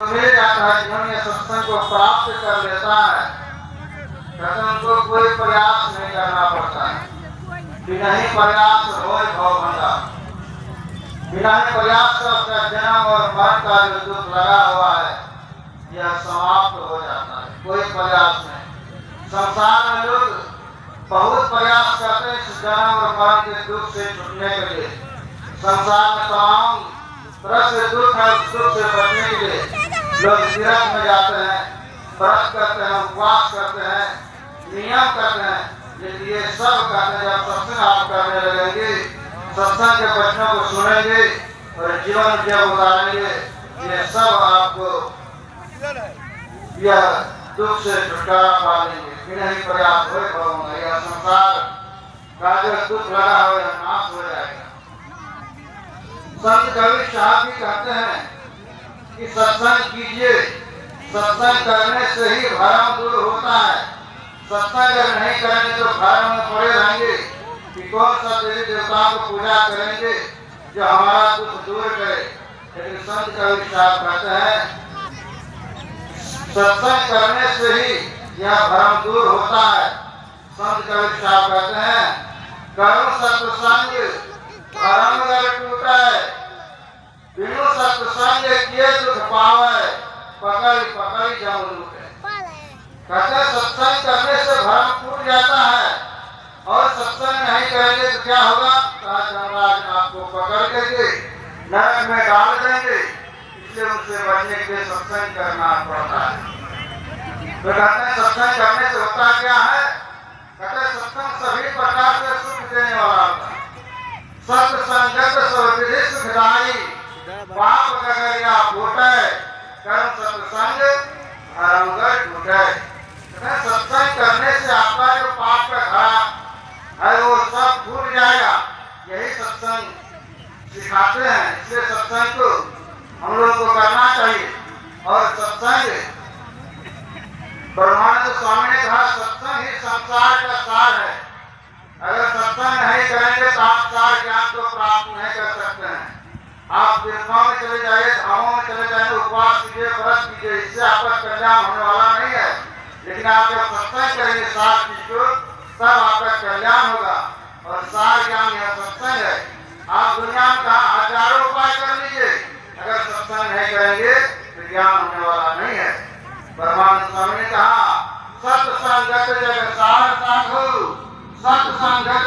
मिल जाता है, जीवन में सत्संग को प्राप्त कर लेता है, कहते उनको कोई प्रयास नहीं करना पड़ता है। बिना ही प्रयास हो भव भंगा, बिना ही प्रयास का उसका जन्म और मरण का जो दुख लगा हुआ है यह समाप्त हो जाता है। कोई प्रयास नहीं। संसार में लोग बहुत प्रयास करते हैं इस जन्म और मरण के दुख से छूटने के लिए। संसार में तमाम तरह से दुख है, उस दुख से बचने के लिए लोग तीर्थ में जाते हैं, व्रत करते हैं, उपवास करते हैं, नियम करते हैं। लेकिन ये सब करते जब सत्संग आप करने लगेंगे, सत्संग के वचनों को सुनेंगे और जीवन जब उतारेंगे, ये सब आपको यह दुख से छुटकारा पा लेंगे। बिना ही प्रयास हो यह संसार का जो दुख लगा हो यह नाश हो जाएगा। संत कबीर साहब भी कहते हैं कि सत्संग कीजिए, सत्संग करने से ही भरम दूर होता है। सत्संग अगर नहीं करेंगे तो भरम में पड़े रहेंगे कि कौन सा देवी देवताओं को पूजा करेंगे जो हमारा दुख दूर करे। लेकिन संत कबीर साहब कहते हैं सत्संग करने से ही यह भरम दूर होता है। संत कबीर साहब कहते हैं करो सत्संग भरम अगर टूटा है, बिनु सत्संग किए दुख पावे, पकड़ पकड़ जाऊं लूटे। कहते सत्संग करने से भरम टूट जाता है और सत्संग नहीं करेंगे तो क्या होगा? धर्मराज आपको पकड़ करके नरक में डाल देंगे। इसलिए उनसे बचने के लिए सत्संग करना पड़ता है। तो कहते हैं सत्संग करने से होता क्या है? कहते हैं सत्संग सभी प्रकार से सुख देने वाला होता है। सत्संगत सर्वविधि सुखदाई, पाप गगरिया फूटे, कर्म सत्संग धर्मगढ़ टूटे। सत्संग करने से आपका जो पाप का घड़ा है वो सब फूट जाएगा। यही सत्संग सिखाते हैं। इसलिए सत्संग को हम लोग को करना चाहिए। और सत्संग ब्रह्मानंद स्वामी ने कहा सत्संग ही संसार का सार है। अगर सत्संग नहीं करेंगे तो आप सार ज्ञान को प्राप्त नहीं कर सकते हैं। आप तीर्थों में चले जाइए, धामों में चले जाइए, उपवास कीजिए, व्रत कीजिए, इससे आपका कल्याण होने वाला नहीं है। लेकिन आप जब सत्संग करेंगे सार चीज को, तब आपका कल्याण होगा। और सार ज्ञान यह सत्संग है। आप दुनिया में कहा हजारों उपाय कर लीजिए, अगर सत्संग नहीं करेंगे तो ज्ञान होने वाला नहीं है। ब्रह्मानंद स्वामी ने कहा सत्संगत जग सार साधु, सत्संगत